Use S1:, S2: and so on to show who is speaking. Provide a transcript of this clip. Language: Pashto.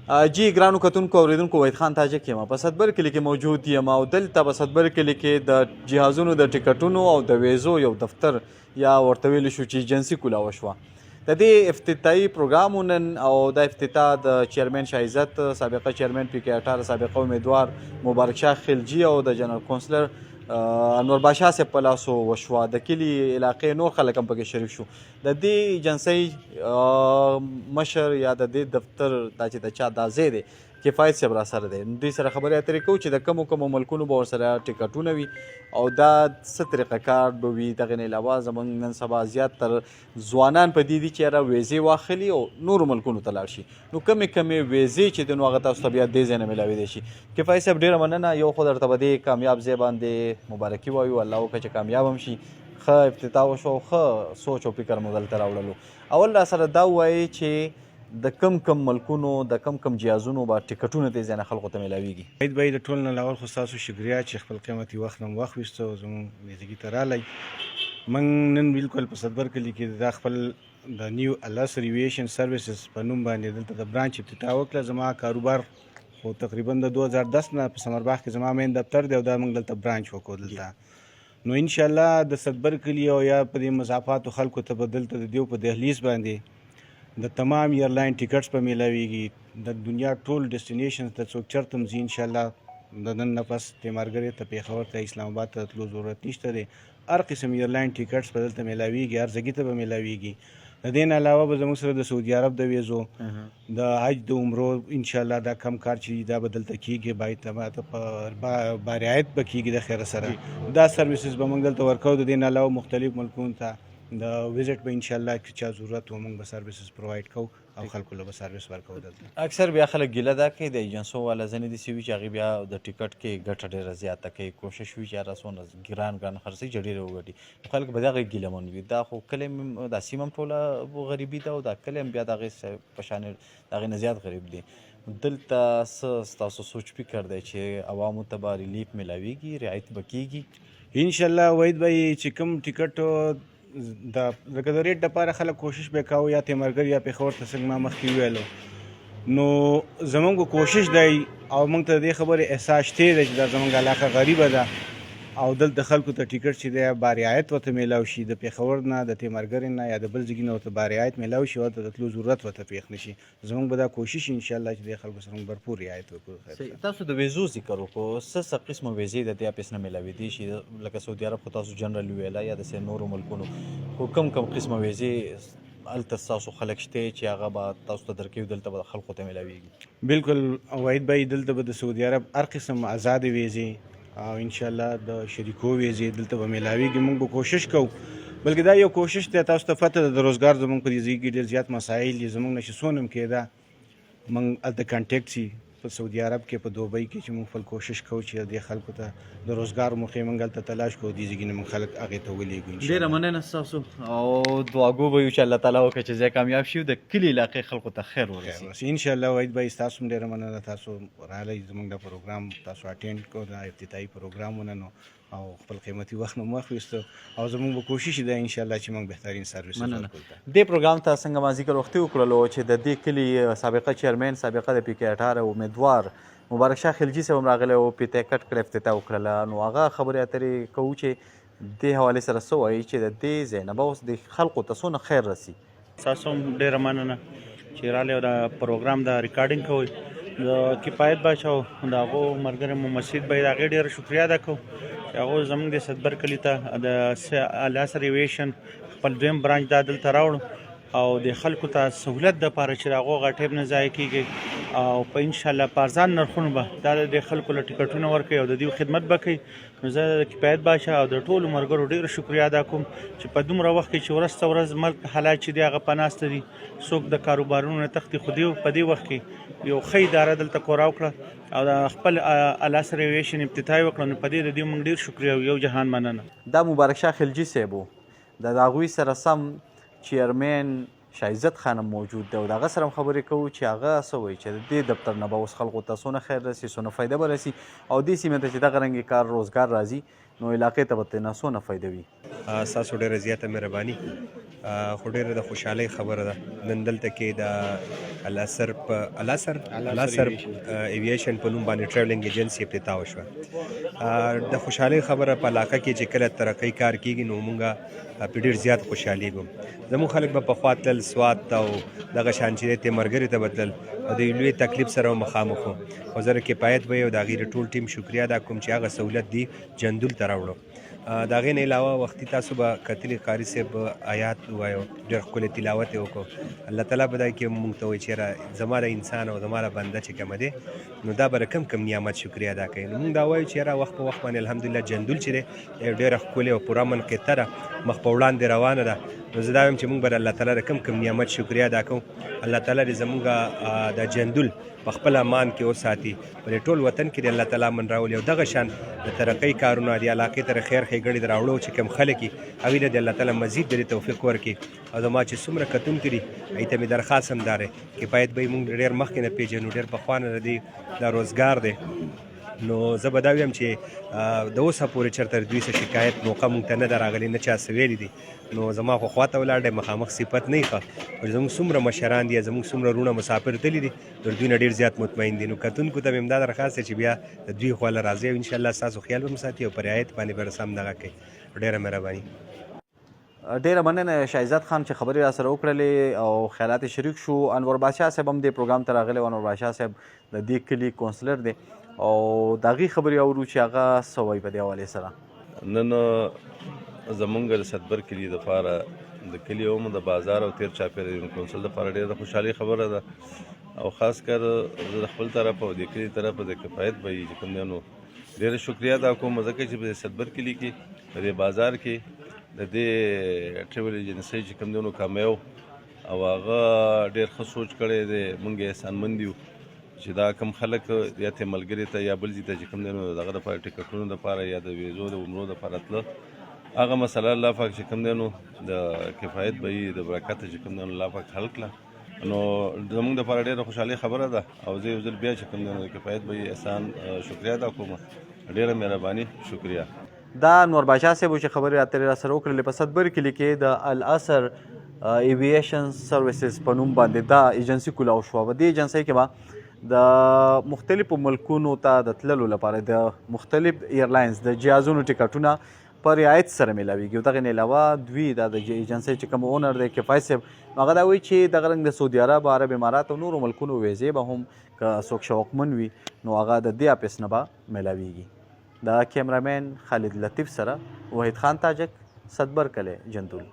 S1: جی ګرانو کتونکو اورېدونکو وحید خان تاجک یم په صدبر کلي کې موجود یم او دلته په صدبر کلي کې د جهازونو د ټکټونو او د ویزو یو دفتر یا ورته ویلی شو چې ایجنسي کولاوه شوه. د دې افتتاحي پروګرام نن او د افتتاح د چیرمن شاه عزت سابقه چیرمن پی کې 18 سابقه امیدوار مبارک شاه خلجي او د جنرال کونسلر انور بادشاه صاحب په لاسو وشوه. د کلي علاقې نور خلک هم پکې شریک شو. د دې ایجنسۍ مشر یا د دې دفتر دا چې د چا دا ځای دی کفایت صاحب را سره دی. دوی سره خبرې اترې کوو چې د کومو کومو ملکونو به ورسره ټکټونه وي او دا څه طریقه کار به وي. دغې نه علاوه زموږ نن سبا زیاتتر ځوانان په دې دي چې یاره ویزې واخلي او نورو ملکونو ته لاړ شي. نو کمې کمې ویزې چې دی نو هغه تاسو ته بیا دې ځای نه میلاویدی شي. کفایت صاحب ډېره مننه. یو خو درته به دې کامیاب ځای باندې مبارکي وایو. الله وکړه چې کامیاب هم شي. ښه افتتاح وشو او ښه سوچ او فکر مو دلته راوړلو. اول را سره دا ووایي چې د کم ملکونو د کم جهازونو به ټکټونه دې ځای نه خلکو ته میلاویږي.
S2: عید بھائی د ټول نه اول خو ستاسو شکریه چې خپل قیمتي وخت نه مو واخیستو او زموږ میزګي ته رالی. موږ نن بالکل په صدبر کلي کې دا خپل د نیو الاس ایویشن سروسز په نوم باندې دلته د برانچ افتتاح وکړه. زما کاروبار خو تقریبا د 2010 نه په ثمرباغ کې زما مین دفتر دی او دا موږ دلته برانچ وکړو دلته. نو انشاءالله د صدبر کلي او یا په دې مضافاتو خلکو ته به دلته د دیو په دهلیز باندې د تمام ایرلاین ټیکټس په میلاویږي. د دنیا ټول ډیسټینیشنز ته څوک چېرته هم ځي انشاءالله د نن نه پس تیمارګرې ته پېښور ته اسلام آباد ته تلو ضرورت نشته دی. هر قسم ایرلاین ټیکټس په دلته میلاویږي. هر ځګي ته به میلاویږي. د دې نه علاوه به زموږ سره د سعودي عرب د ویزو د حج د عمرو انشاءالله دا کم کار چې دا به دلته کېږي باید بارعایت به کېږي د خیره سره. دا سروسز به موږ دلته ورکوو. د دې نه علاوه مختلف ملکونو ته د ویزټ به انشاءالله که چا ضرورت و موږ به سروسز پرووایډ کوو او خلکو له به سروس ورکوو دلته.
S1: اکثر بیا خلک ګیله دا کوي د ایجنسو والا ځینې داسې وي چې هغې بیا د ټکټ کې ګټه ډېره زیاته کوي. کوشش وي چې یاره څونه ګران خرڅوي چې ډېره وګټي. خلک به د هغې ګیلهمن وي. دا خو کلی دا سیمه هم ټوله غریبي ده او دا کلی هم بیا د هغې په شان د هغې نه زیات غریب دی. دلته څه ستاسو سوچ فکر دی چې عوامو ته به ریلیف میلاویږي رعایت به کېږي؟
S2: انشاءالله وحید بھائی چې کوم ټکټ لکه د ریټ دپاره خلک کوشش به کوو یا تیمارګر یا پېښور ته څنګه ما مخکې وویلو. نو زموږ کوشش دی او موږ ته د دې خبرې احساس شته دی چې دا زموږ علاقه غریبه ده او دلته خلکو ته ټیکټ چې دی بارعایت ورته میلاو شي. د پېښور نه د تیمارګر نه یا د بل ځای نه ورته بارعایت میلاو شي ورته د تلو ضرورت ورته پېښ نه شي. زموږ به دا کوشش انشاءالله چې د خلکو سره بھرپور رعایت وکړو.
S1: تاسو د ویزو ذکر وکړو. څه قسمه ویزې د دې اپس نه میلاویدی شي؟ لکه سعودي عرب خو تاسو جنرال ویله یا د نورو ملکونو خو کوم قسمه ویزې هلته ستاسو خلک شته چې هغه به تاسو ته درکوي دلته به خلکو ته میلاویږي؟
S2: بالکل وحید بھائی دلته به د سعودي عرب هر قسم آزاد ویزې او انشاءالله د شریکو ویزې دلته به میلاویږي. موږ به کوشش کوو بلکې دا یو کوشش دی. تاسو ته پته ده د روزګار زموږ په دې ځای کې ډېر زیات مسایل دي. زموږ نه چې څونه هم کېده موږ هلته کانټیکټ شي په سعودي عرب کې په دوبۍ کې چې موږ خپل کوشش کوو چې دې خلکو ته د روزګار موقع موږ هلته تلاش کوو. دې ځای نه موږ خلک هغې ته ولېږو.
S1: ډېره مننه ستاسو او دعاګو به یو چې الله تعالی وکړي چې ځای کامیاب شي او د کلي علاقې خلکو ته خیر ورسي.
S2: انشاءالله وحید بھائی ستاسو هم ډېره مننه. تاسو راغلی زموږ د پروګرام تاسو اټینډ کړو د افتتاحي پروګرام وننو او خپل قیمتي وخت مو واخیستو او زموږ به کوشش دی انشاءالله چې موږ بهترین سروس ورکړو.
S1: دې پروګرام ته څنګه ما ذکر وختي وکړلو چې د دې کلي سابقه چیرمن سابقه د پی کې 18 امیدوار مبارک شاه خلجي صاحب هم راغلی او په ټکټ کړه افتتاح وکړله. نو هغه خبرې اترې کوو چې دې حوالې سره څه وایي چې د دې ځای نه به اوس د خلکو ته څونه خیر رسي.
S3: تاسو هم ډېره مننه چې راغلی او د پروګرام د ریکارډینګ کوئ. د کفایت بادشاه او د هغو ملګري مو مسجد به د هغې ډېره شکریه ادا کوو چې هغو زموږ د صدبر کلي ته د الاس ایویشن خپل دویم برانچ دا دلته راوړو او د خلکو ته سهولت دپاره چې د هغو غټیب نه ضایع کېږي او په انشاءالله په ارزان نرخونو به دا د خلکو له ټکټونه ورکوي او د دوی خدمت به کوي. نو زه د کفایت بادشاه او د ټولو ملګرو ډېره شکریه ادا کوم چې په دومره وخت کې چې ورځ ته ورځ ملک حالات چې دی هغه په ناسته دي. څوک د کاروبارونو نه تښتي خو په دې وخت کې یو ښه اداره دلته کورا وکړه او د خپل الاس ایویشن افتتاح وکړه. نو په دې د دوی موږ ډېر شکریه او یو جهان مننه.
S1: دا مبارک شاه خلجي صاحب و. د هغوی سره سم چیرمن شاه عزت خان موجود دی او د هغه سره هم خبرې کوو چې هغه څه وایي چې د دې دفتر نه به اوس خلکو ته څونه خیر رسي څونه فایده به رسي او دې سیمې ته چې دغه رنګې کار روزګار راځي نو علاقې ته به ترېنه څونه فایده وي؟
S4: ستاسو ډېره زیاته مهرباني. خو ډېره د خوشحالۍ خبره ده نن دلته کې د الاسر ایویشن په نوم باندې ټریولینګ ایجنسي افتتاح وشوه. د خوشحالۍ خبره په علاقه کې چې کله ترقۍ کار کېږي نو مونږ په ډېر زیات خوشحالېږو. زموږ خلک به پخوا تلل سوات ته او دغه شان چې دی مرګري ته به تلل او د یو لوی تکلیف سره مخامخ وو. خو زه کفایت به یې او د هغې د ټول ټیم شکریا ادا کوم چې هغه سهولت دی جندول ته راوړو. د هغې نه علاوه وختي تاسو به کتلي قاري صاحب آیات ووایو، ډېر ښکلی تلاوت یې وکړو. الله تعالی به دا کې مونږ ته وایي چې یاره زما د انسان او زما د بنده چې کومه دی نو دا به کم کم نعمت شکریا ادا کوي. نو مونږ دا وایو چې یاره وخت په وخت باندې الحمدلله جندول چې دی یو ډېره ښکلې او پوره منقطه ده، مخ په وړاندې روانه ده. نو زه دا وایم چې مونږ به د الله تعالی د کم نعمت شکریا ادا کوو. الله تعالی دې زمونږ د جندول په خپل امان کې وساتي، په ټول وطن کې د الله تعالی من راولي او دغه شان د ترقۍ کارونه د علاقې تر خیر ښېګڼې د راوړو چې کوم خلک دي هغوی له د الله تعالی مزید د توفیق ورکړي. او زما چې څومره کتونکي دي هغوی ته مې درخواست هم دا دی چې باید به یې مونږ ډېر مخکې نه پېژنو، ډېر پخوا نه د دې دا روزګار دی. نو زه به دا ویم چې د اوسه پورې چېرته د دوی څه شکایت موقع مونږ ته نه ده راغلې، نه چا څه ویلي دي. نو زما خو خواته ولاړ دی مخامخ صفت نه ښه. زموږ څومره مشران دي، زموږ څومره وروڼه مسافر تللي دي، د دوی نه ډېر زیات مطمئن دي. نو کتونکو ته مې همدا درخواست دی چې بیا د دوی خواله راځئ او انشاءالله ستاسو خیال به م ساتي او په رعایت باندې به رسم دغه کوي. ډېره مهرباني.
S1: ډیره مننه شاه خان چې خبرې را سره وکړلې او خیالات شریک شو. انور بادشاه صاحب هم دې پروګرام ته راغلی. انور بادشاه صاحب د دې کلي کونسلر دی او د هغې خبرې اورو چې هغه څه وایي په دې حوالې سره.
S5: نن زمونږ د صدبر کلي دپاره د کلي هم د بازار او تیر چاپېره د کونسل دپاره ډېره د خوشحالۍ خبره ده او خاص کر زه د خپل طرف او د کلي طرف د کفایت به چې کوم دی نو ډېره شکریا ادا کوم ځکه چې په صدبر کلي کې په دې بازار کې د دې ټریول ایجنسۍ چې کوم دی نو کامیاب او هغه ډېر ښه سوچ کړی دی. موږ احسانمند یو چې دا کم خلک یا ته ملګري ته یا بل ځای ته چې کوم دی نو دغه دپاره ټکټونو دپاره یا د ویزو د عمرو دپاره تله هغه مسله الله پاک چې کوم دی نو د کفایت به یې د برکته چې کوم دی نو الله پاک حل کړه. نو زموږ دپاره ډېره خوشحالۍ خبره ده او زه یو ځل بیا چې کوم دی نو د کفایت به یې احسان شکریا ادا کوم. ډېره مهرباني، شکریا.
S1: دا نور بادشاه صاحب چې خبرې راترې را سره وکړلې په صدبر کلي کې د الاسر ایویشن سروسز په نوم باندې دا ایجنسي کولاو شوه. په دې ایجنسۍ کې به د مختلفو ملکونو ته د تللو لپاره د مختلف ایرلاینز د جهازونو ټکټونه په رعایت سره میلاویږي. او دغې نه علاوه دوی دا د ایجنسۍ چې کوم اونر دی کفایت صاحب هغه دا وایي چې دغه رنګ د سعودي عرب، عرب امارات او نورو ملکونو ویزې به هم که څوک شوقمن وي نو هغه د دې اپس نه به میلاویږي. د کیمرامین خالد لطیف سره وحید خان تاجک، صدبر کلی، جندول.